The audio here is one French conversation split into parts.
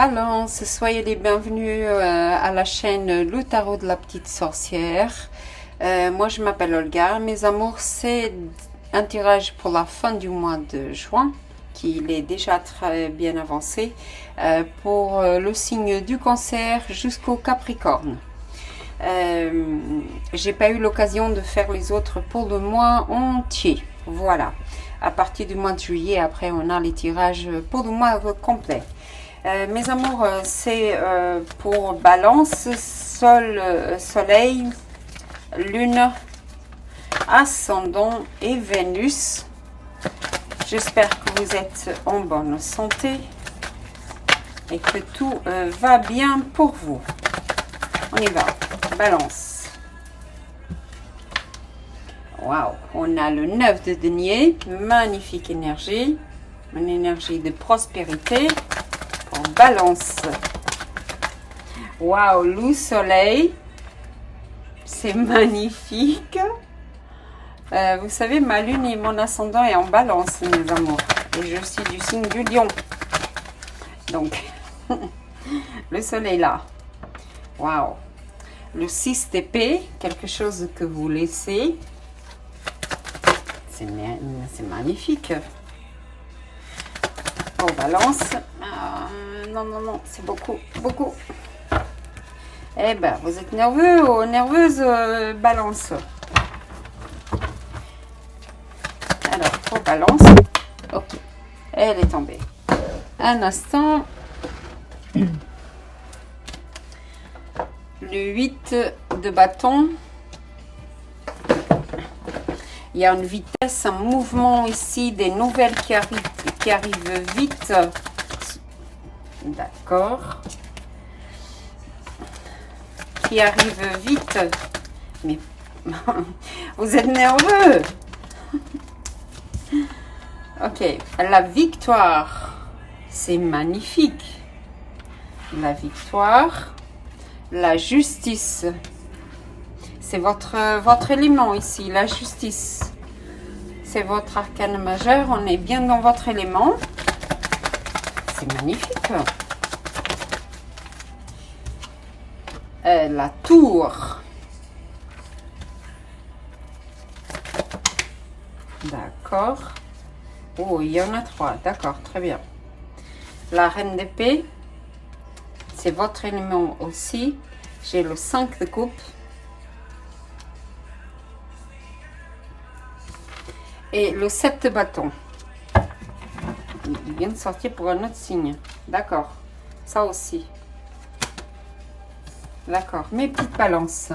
Balance, soyez les bienvenus à la chaîne Le Tarot de la Petite Sorcière. Moi je m'appelle Olga. Mes amours, c'est un tirage pour la fin du mois de juin, qui est déjà très bien avancé, pour le signe du Cancer jusqu'au Capricorne. J'ai pas eu l'occasion de faire les autres pour le mois entier. Voilà. À partir du mois de juillet, après on a les tirages pour le mois complet. Mes amours, c'est pour Balance, Soleil, Lune, Ascendant et Vénus. J'espère que vous êtes en bonne santé et que tout va bien pour vous. On y va. Balance. Waouh, on a le 9 de denier, magnifique énergie, une énergie de prospérité. En Balance. Waouh, loup soleil, c'est magnifique. Vous savez, ma lune et mon ascendant est en Balance, mes amours, et je suis du signe du lion. Donc, le soleil là. Waouh, le 6 d'épée, quelque chose que vous laissez. C'est magnifique. Oh, Balance. Non, c'est beaucoup. Eh ben, vous êtes nerveux ou nerveuse, Balance. Alors, pour Balance. Ok, elle est tombée. Un instant. Le 8 de bâton. Il y a une vitesse, un mouvement ici, des nouvelles qui arrivent vite. D'accord. Qui arrivent vite. Mais vous êtes nerveux. Ok. La victoire. C'est magnifique. La victoire. La justice. C'est votre élément ici, la justice. C'est votre arcane majeur. On est bien dans votre élément. C'est magnifique. La tour. D'accord. Oh, il y en a 3. D'accord, très bien. La reine d'épée. C'est votre élément aussi. J'ai le 5 de coupe. Et le 7 de bâton. Il vient de sortir pour un autre signe. D'accord. Ça aussi. D'accord. Mes petites balances.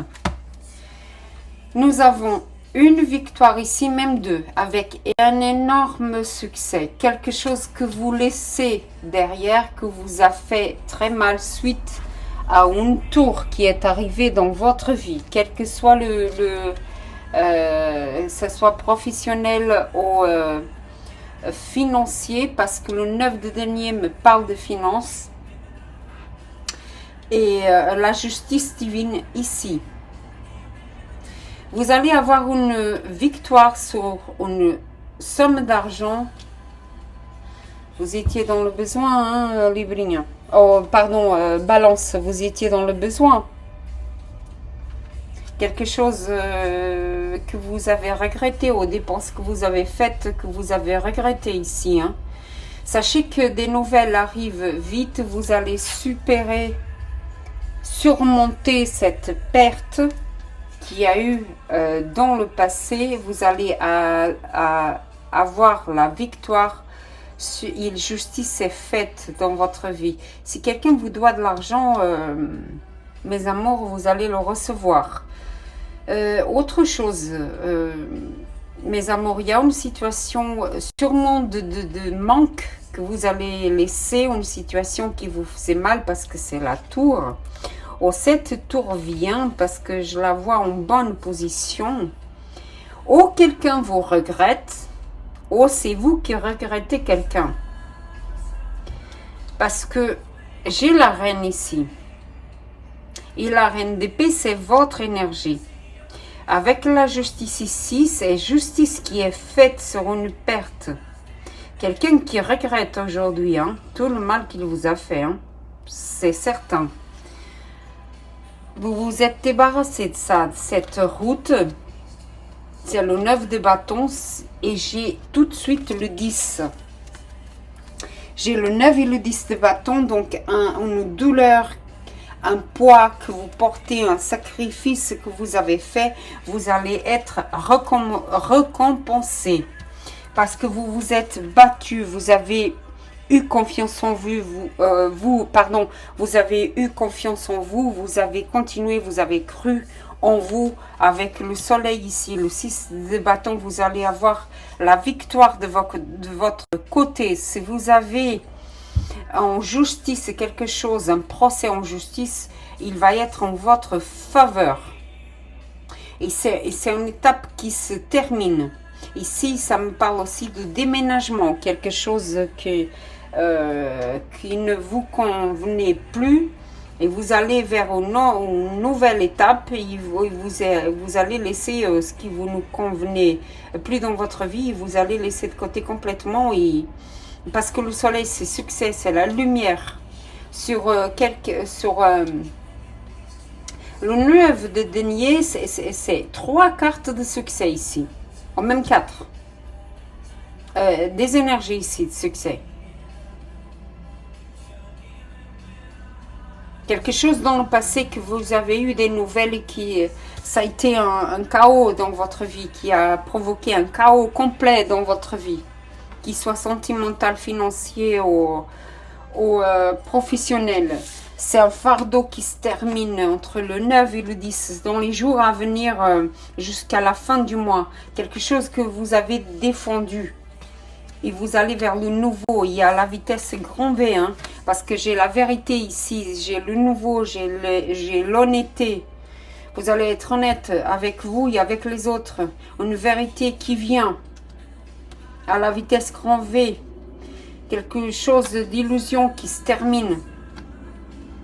Nous avons une victoire ici, même deux, avec un énorme succès. Quelque chose que vous laissez derrière, que vous a fait très mal suite à une tour qui est arrivée dans votre vie. Quel que soit que ce soit professionnel ou financier, parce que le 9 de denier me parle de finances et la justice divine ici. Vous allez avoir une victoire sur une somme d'argent. Vous étiez dans le besoin, hein, Librinien. Oh, pardon, Balance, vous étiez dans le besoin. Quelque chose que vous avez regretté, aux dépenses que vous avez faites, que vous avez regretté ici. Hein. Sachez que des nouvelles arrivent vite, vous allez surmonter cette perte qu'il y a eu dans le passé. Vous allez avoir la victoire. Justice est faite dans votre vie. Si quelqu'un vous doit de l'argent, mes amours, vous allez le recevoir. Autre chose, mes amours, il y a une situation sûrement de manque que vous allez laisser, une situation qui vous fait mal parce que c'est la tour. Oh, cette tour vient parce que je la vois en bonne position. Ou quelqu'un vous regrette, ou c'est vous qui regrettez quelqu'un. Parce que j'ai la reine ici. Et la reine d'épée, c'est votre énergie. Avec la justice ici, c'est justice qui est faite sur une perte. Quelqu'un qui regrette aujourd'hui, hein, tout le mal qu'il vous a fait. Hein. c'est certain. Vous vous êtes débarrassé de ça, de cette route. C'est le 9 de bâton et j'ai tout de suite le 10. J'ai le 9 et le 10 de bâton, donc une douleur, un poids que vous portez, un sacrifice que vous avez fait, vous allez être récompensé. Parce que vous vous êtes battu, vous avez eu confiance en vous, vous avez eu confiance en vous, vous avez continué, vous avez cru en vous. Avec le soleil ici, le 6 de bâton, vous allez avoir la victoire de votre côté. Si vous avez en justice quelque chose, un procès en justice, il va être en votre faveur. Et c'est une étape qui se termine. Ici, ça me parle aussi de déménagement, quelque chose qui ne vous convenait plus. Et vous allez vers une nouvelle étape et vous allez laisser ce qui vous ne convenait plus dans votre vie. Vous allez laisser de côté complètement. Parce que le soleil, c'est succès, c'est la lumière. Sur le 9 de denier, c'est 3 cartes de succès ici. En même 4. Des énergies ici de succès. Quelque chose dans le passé que vous avez eu des nouvelles et ça a été un chaos dans votre vie, qui a provoqué un chaos complet dans votre vie, qu'il soit sentimental, financier ou professionnel. C'est un fardeau qui se termine entre le 9 et le 10, dans les jours à venir jusqu'à la fin du mois. Quelque chose que vous avez défendu. Et vous allez vers le nouveau. Il y a la vitesse grand V, hein, parce que j'ai la vérité ici. J'ai le nouveau, j'ai l'honnêteté. Vous allez être honnête avec vous et avec les autres. Une vérité qui vient à la vitesse grand V. Quelque chose d'illusion qui se termine.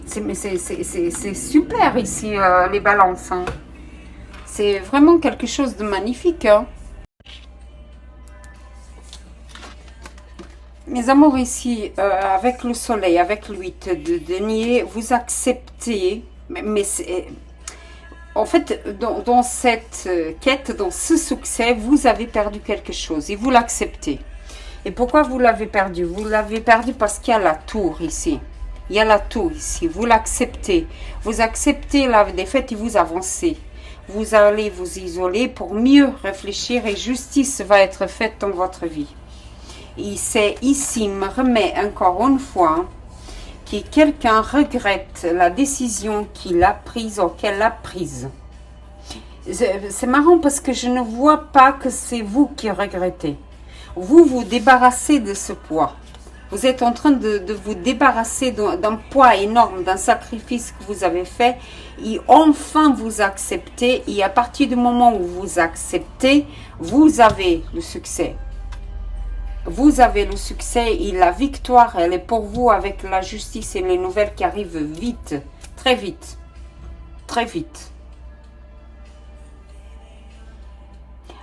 C'est super ici, les balances. Hein. C'est vraiment quelque chose de magnifique. Hein. Mes amours, ici, avec le soleil, avec le 8 de denier, vous acceptez, mais en fait, dans cette quête, dans ce succès, vous avez perdu quelque chose et vous l'acceptez. Et pourquoi vous l'avez perdu? Vous l'avez perdu parce qu'il y a la tour ici. Il y a la tour ici. Vous l'acceptez. Vous acceptez la défaite et vous avancez. Vous allez vous isoler pour mieux réfléchir et justice va être faite dans votre vie. Et c'est ici, me remet encore une fois, que quelqu'un regrette la décision qu'il a prise ou qu'elle a prise. C'est marrant parce que je ne vois pas que c'est vous qui regrettez. Vous vous débarrassez de ce poids. Vous êtes en train de vous débarrasser d'un poids énorme, d'un sacrifice que vous avez fait. Et enfin, vous acceptez. Et à partir du moment où vous acceptez, vous avez le succès. Vous avez le succès et la victoire, elle est pour vous avec la justice et les nouvelles qui arrivent vite, très vite, très vite.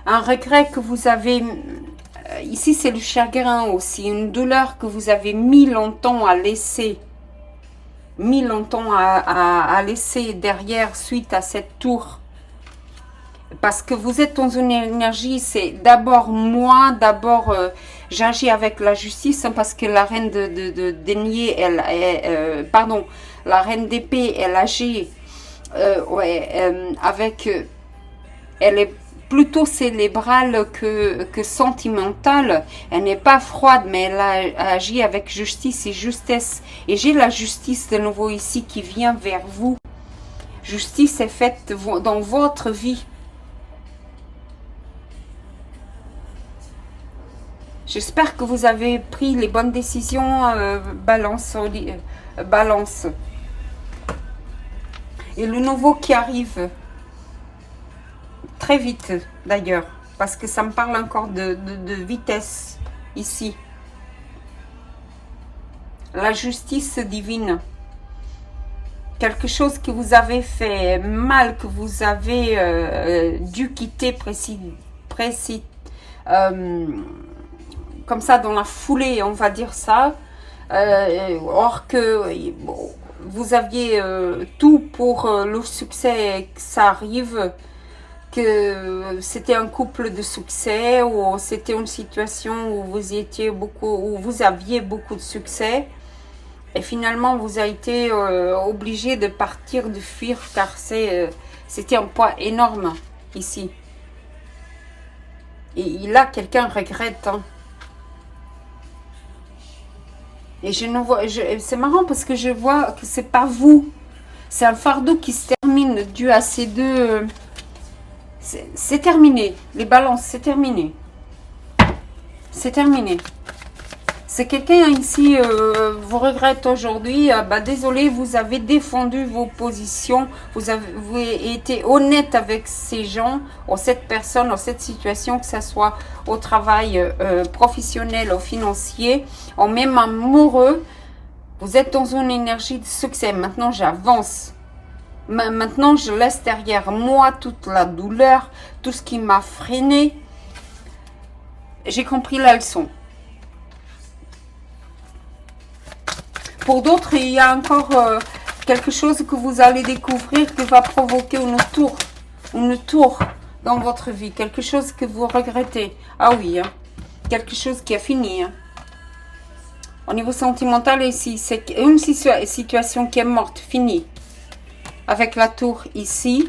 Un regret que vous avez, ici c'est le chagrin aussi, une douleur que vous avez mis longtemps à laisser, à laisser derrière suite à cette tour. Parce que vous êtes dans une énergie, c'est d'abord moi, d'abord j'agis avec la justice, hein, parce que la reine de denier, la reine d'épée, elle agit avec, elle est plutôt cérébrale que sentimentale. Elle n'est pas froide, mais elle agit avec justice et justesse. Et j'ai la justice de nouveau ici qui vient vers vous. Justice est faite dans votre vie. J'espère que vous avez pris les bonnes décisions, balance. Et le nouveau qui arrive, très vite d'ailleurs, parce que ça me parle encore de vitesse ici. La justice divine. Quelque chose que vous avez fait mal, que vous avez dû quitter comme ça dans la foulée, on va dire ça. Or que vous aviez tout pour le succès, que ça arrive, que c'était un couple de succès ou c'était une situation où vous aviez beaucoup de succès et finalement vous avez été obligé de partir, de fuir car c'était un poids énorme ici. Et là, quelqu'un regrette. Hein. Et je ne vois, c'est marrant parce que je vois que c'est pas vous. C'est un fardeau qui se termine dû à ces deux. C'est terminé. Les balances, c'est terminé. C'est terminé. C'est quelqu'un ici, vous regrette aujourd'hui, désolé, vous avez défendu vos positions, vous avez été honnête avec ces gens, ou cette personne, ou cette situation, que ce soit au travail professionnel ou financier, ou même amoureux, vous êtes dans une énergie de succès. Maintenant, j'avance. Maintenant, je laisse derrière moi toute la douleur, tout ce qui m'a freiné. J'ai compris la leçon. Pour d'autres, il y a encore quelque chose que vous allez découvrir qui va provoquer une tour dans votre vie. Quelque chose que vous regrettez. Ah oui, hein, quelque chose qui a fini. Hein. Au niveau sentimental, ici, c'est une situation qui est morte, finie. Avec la tour ici,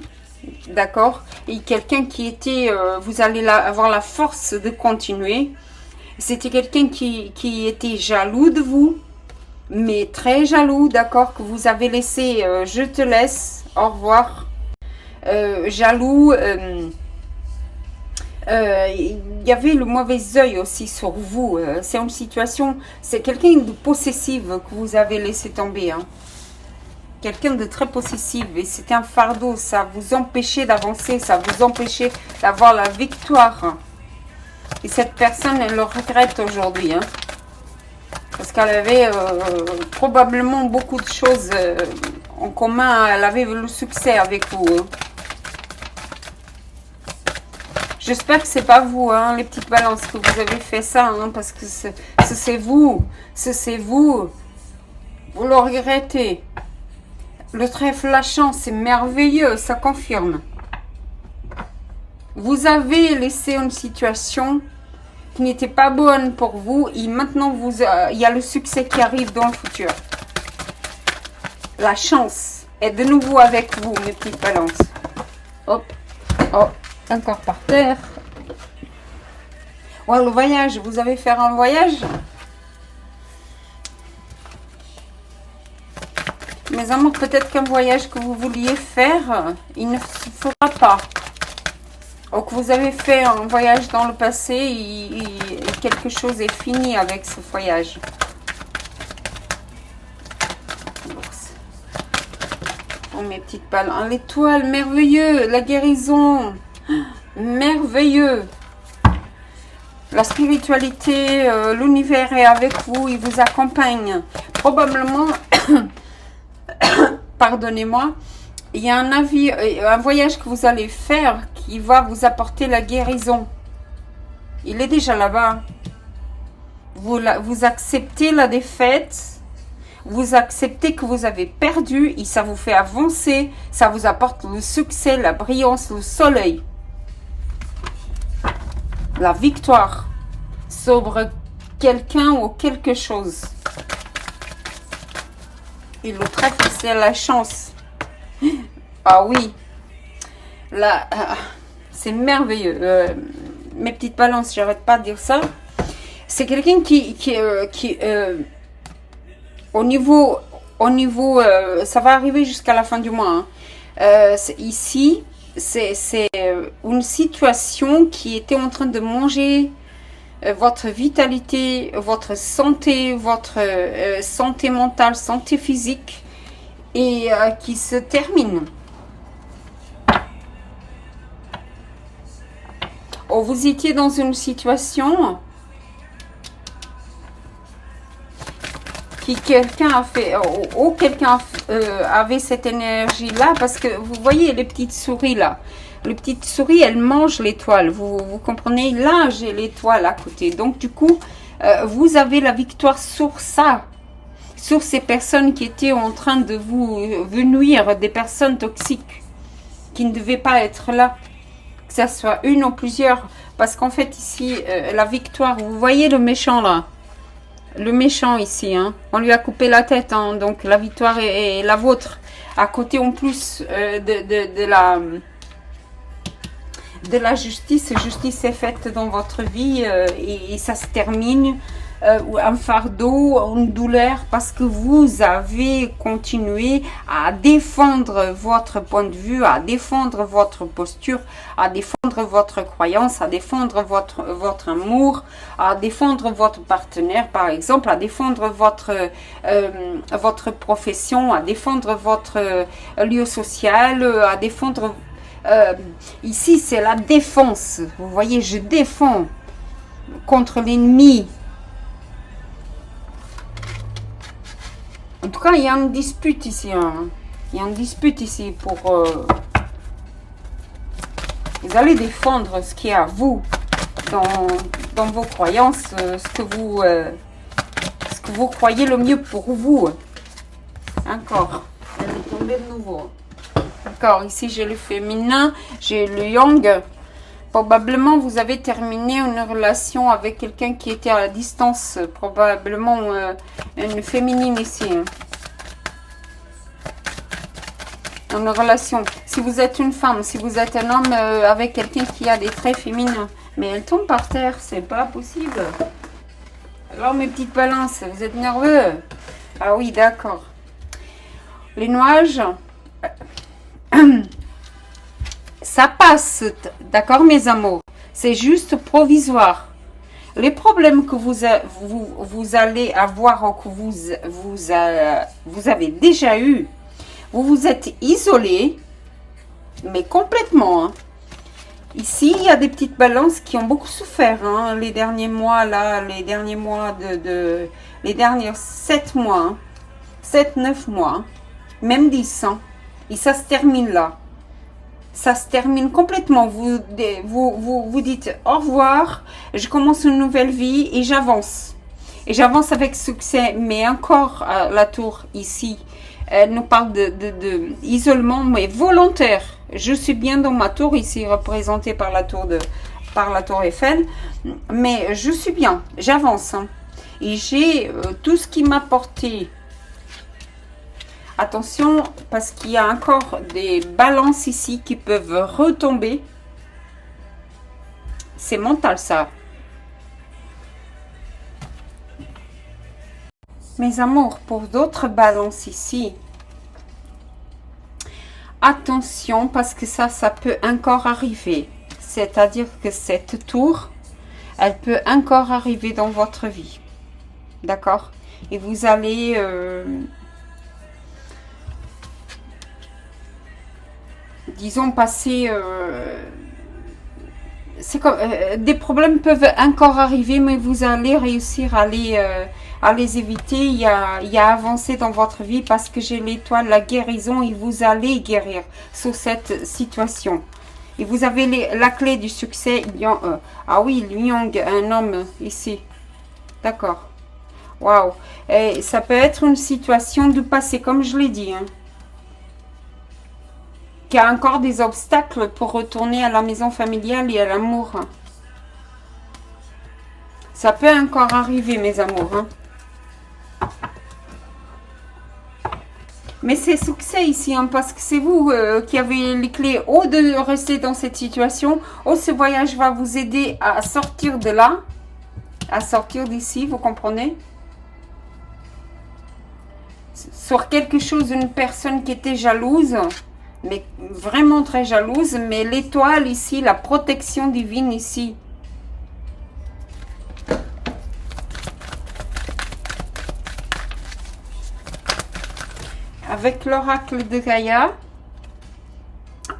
d'accord. Et quelqu'un qui était, vous allez avoir la force de continuer. C'était quelqu'un qui était jaloux de vous. Mais très jaloux, d'accord, que vous avez laissé, je te laisse, au revoir. Jaloux, il y avait le mauvais œil aussi sur vous. C'est une situation, c'est quelqu'un de possessif que vous avez laissé tomber. Hein. Quelqu'un de très possessif et c'était un fardeau, ça vous empêchait d'avancer, ça vous empêchait d'avoir la victoire. Et cette personne, elle le regrette aujourd'hui. Hein. Parce qu'elle avait probablement beaucoup de choses en commun. Elle avait le succès avec vous. Hein. J'espère que c'est pas vous, hein, les petites balances, que vous avez fait ça. Hein, parce que c'est vous. C'est vous. Vous le regrettez. Le trèfle, la chance, c'est merveilleux. Ça confirme. Vous avez laissé une situation qui n'était pas bonne pour vous et maintenant il y a le succès qui arrive dans le futur. La chance est de nouveau avec vous, mes petites balances. Hop, oh, encore par terre. Ouais, le voyage, vous avez fait un voyage? Mes amours, peut-être qu'un voyage que vous vouliez faire, il ne se fera pas. Ou que vous avez fait un voyage dans le passé et quelque chose est fini avec ce voyage. Oh, mes petites balles. L'étoile, merveilleux. La guérison, merveilleux. La spiritualité, l'univers est avec vous, il vous accompagne. Probablement, pardonnez-moi, il y a un voyage que vous allez faire qui va vous apporter la guérison. Il est déjà là-bas. Vous acceptez la défaite. Vous acceptez que vous avez perdu et ça vous fait avancer. Ça vous apporte le succès, la brillance, le soleil. La victoire sobre quelqu'un ou quelque chose. Et le trèfle, c'est la chance. Ah oui, là, c'est merveilleux. Mes petites balances, j'arrête pas de dire ça. C'est quelqu'un qui au niveau, ça va arriver jusqu'à la fin du mois. Hein. Ici, c'est une situation qui était en train de manger votre vitalité, votre santé mentale, santé physique, et qui se termine. Oh, vous étiez dans une situation qui quelqu'un a fait, quelqu'un avait cette énergie là, parce que vous voyez les petites souris là, les petites souris elles mangent l'étoile, vous comprenez, là j'ai l'étoile à côté, donc du coup vous avez la victoire sur ça, sur ces personnes qui étaient en train de vous nuire, des personnes toxiques qui ne devaient pas être là, que ça soit une ou plusieurs, parce qu'en fait ici, la victoire, vous voyez le méchant là, le méchant ici, hein, on lui a coupé la tête, hein, donc la victoire est la vôtre. À côté en plus de la justice, justice est faite dans votre vie et ça se termine un fardeau, une douleur, parce que vous avez continué à défendre votre point de vue, à défendre votre posture, à défendre votre croyance, à défendre votre amour, à défendre votre partenaire par exemple, à défendre votre profession, à défendre votre lieu social, à défendre... ici c'est la défense, vous voyez, je défends contre l'ennemi. En tout cas, il y a une dispute ici. Hein. Il y a une dispute ici pour... vous allez défendre ce qui est à vous dans vos croyances, ce que vous croyez le mieux pour vous. Encore. Elle est tombée de nouveau. D'accord, ici j'ai le féminin, j'ai le yang. Probablement vous avez terminé une relation avec quelqu'un qui était à la distance. Probablement une féminine ici. Hein. Une relation. Si vous êtes une femme, si vous êtes un homme avec quelqu'un qui a des traits féminins. Mais elle tombe par terre, c'est pas possible. Alors mes petites balances, vous êtes nerveux? Ah oui, d'accord. Les nuages... ça passe, d'accord mes amours, c'est juste provisoire. Les problèmes que vous allez avoir ou que vous avez déjà eu, vous vous êtes isolé, mais complètement. Hein. Ici, il y a des petites balances qui ont beaucoup souffert hein, les derniers mois, là, les derniers 7 mois, hein, 7-9 mois, hein, même 10 ans. Et ça se termine là. Ça se termine complètement. Vous dites au revoir, je commence une nouvelle vie et j'avance. Et j'avance avec succès. Mais encore la tour ici, elle nous parle de isolement, mais volontaire. Je suis bien dans ma tour ici, représentée par la tour Eiffel. Mais je suis bien, j'avance. Hein. Et j'ai tout ce qui m'a porté. Attention, parce qu'il y a encore des balances ici qui peuvent retomber. C'est mental, ça. Mes amours, pour d'autres balances ici, attention, parce que ça peut encore arriver. C'est-à-dire que cette tour, elle peut encore arriver dans votre vie. D'accord? Et vous allez... disons passer c'est comme des problèmes peuvent encore arriver, mais vous allez réussir à les éviter. Il y a avancé dans votre vie parce que j'ai l'étoile la guérison et vous allez guérir sur cette situation et vous avez la clé du succès. Ah oui, Yang, un homme ici, d'accord. Waouh, et ça peut être une situation du passé comme je l'ai dit, hein. Il y a encore des obstacles pour retourner à la maison familiale et à l'amour. Ça peut encore arriver, mes amours. Hein. Mais c'est succès ici, hein, parce que c'est vous qui avez les clés. Ou de rester dans cette situation, ou ce voyage va vous aider à sortir de là, à sortir d'ici, vous comprenez? Sur quelque chose, une personne qui était jalouse... mais vraiment très jalouse, mais l'étoile ici, la protection divine ici. Avec l'oracle de Gaïa,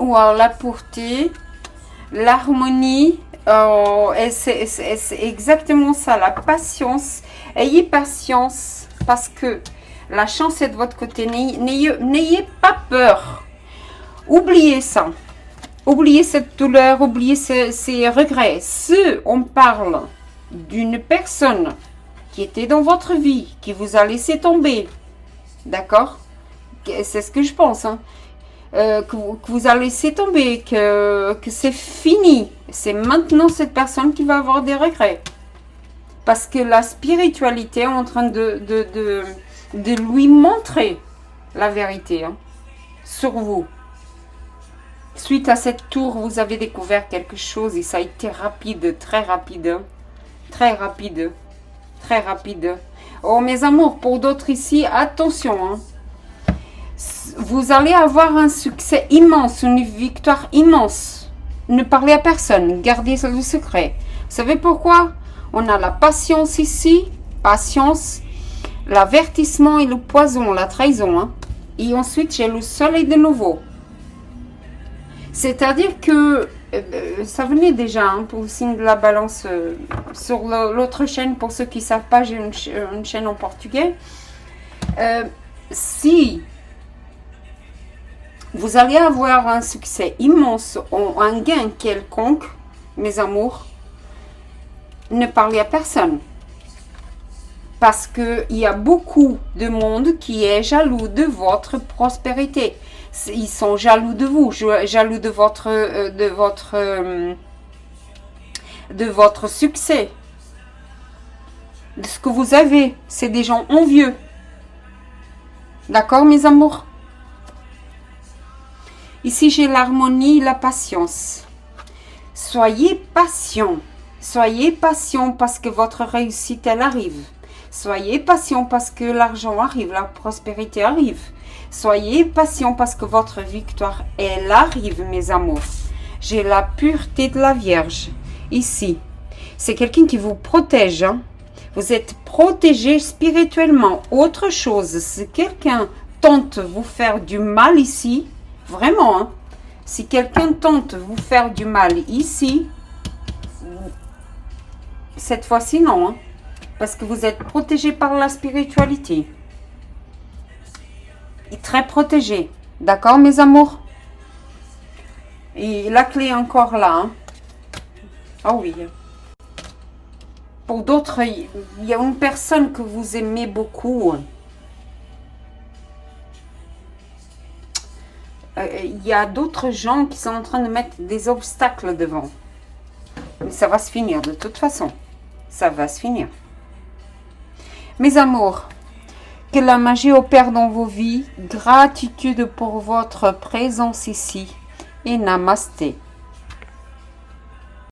ou alors la pureté, l'harmonie, c'est exactement ça, la patience. Ayez patience, parce que la chance est de votre côté, n'ayez pas peur. Oubliez ça. Oubliez cette douleur, oubliez ces regrets. Si on parle d'une personne qui était dans votre vie, qui vous a laissé tomber, D'accord? C'est ce que je pense, hein. Que vous allez laisser tomber, que c'est fini. C'est maintenant cette personne qui va avoir des regrets. Parce que la spiritualité est en train de lui montrer la vérité, hein, sur vous. Suite à cette tour, vous avez découvert quelque chose et ça a été rapide, très rapide, hein, très rapide, très rapide. Oh mes amours, pour d'autres ici, attention, hein. Vous allez avoir un succès immense, une victoire immense. Ne parlez à personne, gardez le secret. Vous savez pourquoi? On a la patience ici, patience, l'avertissement et le poison, la trahison, hein. Et ensuite, j'ai le soleil de nouveau. C'est-à-dire que ça venait déjà, hein, pour le signe de la balance sur l'autre chaîne. Pour ceux qui ne savent pas, j'ai une chaîne en portugais. Si vous allez avoir un succès immense, un gain quelconque, mes amours, ne parlez à personne. Parce qu'il y a beaucoup de monde qui est jaloux de votre prospérité. Ils sont jaloux de vous, jaloux de votre succès, de ce que vous avez. C'est des gens envieux. D'accord, mes amours? Ici, j'ai l'harmonie, la patience. Soyez patient. Soyez patient parce que votre réussite, elle arrive. Soyez patient parce que l'argent arrive, la prospérité arrive. Soyez patient parce que votre victoire, elle arrive, mes amours. J'ai la pureté de la Vierge, ici. C'est quelqu'un qui vous protège, hein. Vous êtes protégé spirituellement. Autre chose, si quelqu'un tente de vous faire du mal ici, vraiment, hein, si quelqu'un tente de vous faire du mal ici, cette fois-ci, non, hein, parce que vous êtes protégé par la spiritualité. Et très protégé. D'accord, mes amours? Et la clé est encore là. Hein. Ah oui. Pour d'autres, il y a une personne que vous aimez beaucoup. Il y a d'autres gens qui sont en train de mettre des obstacles devant. Mais ça va se finir de toute façon. Ça va se finir. Mes amours, que la magie opère dans vos vies. Gratitude pour votre présence ici. Et namasté.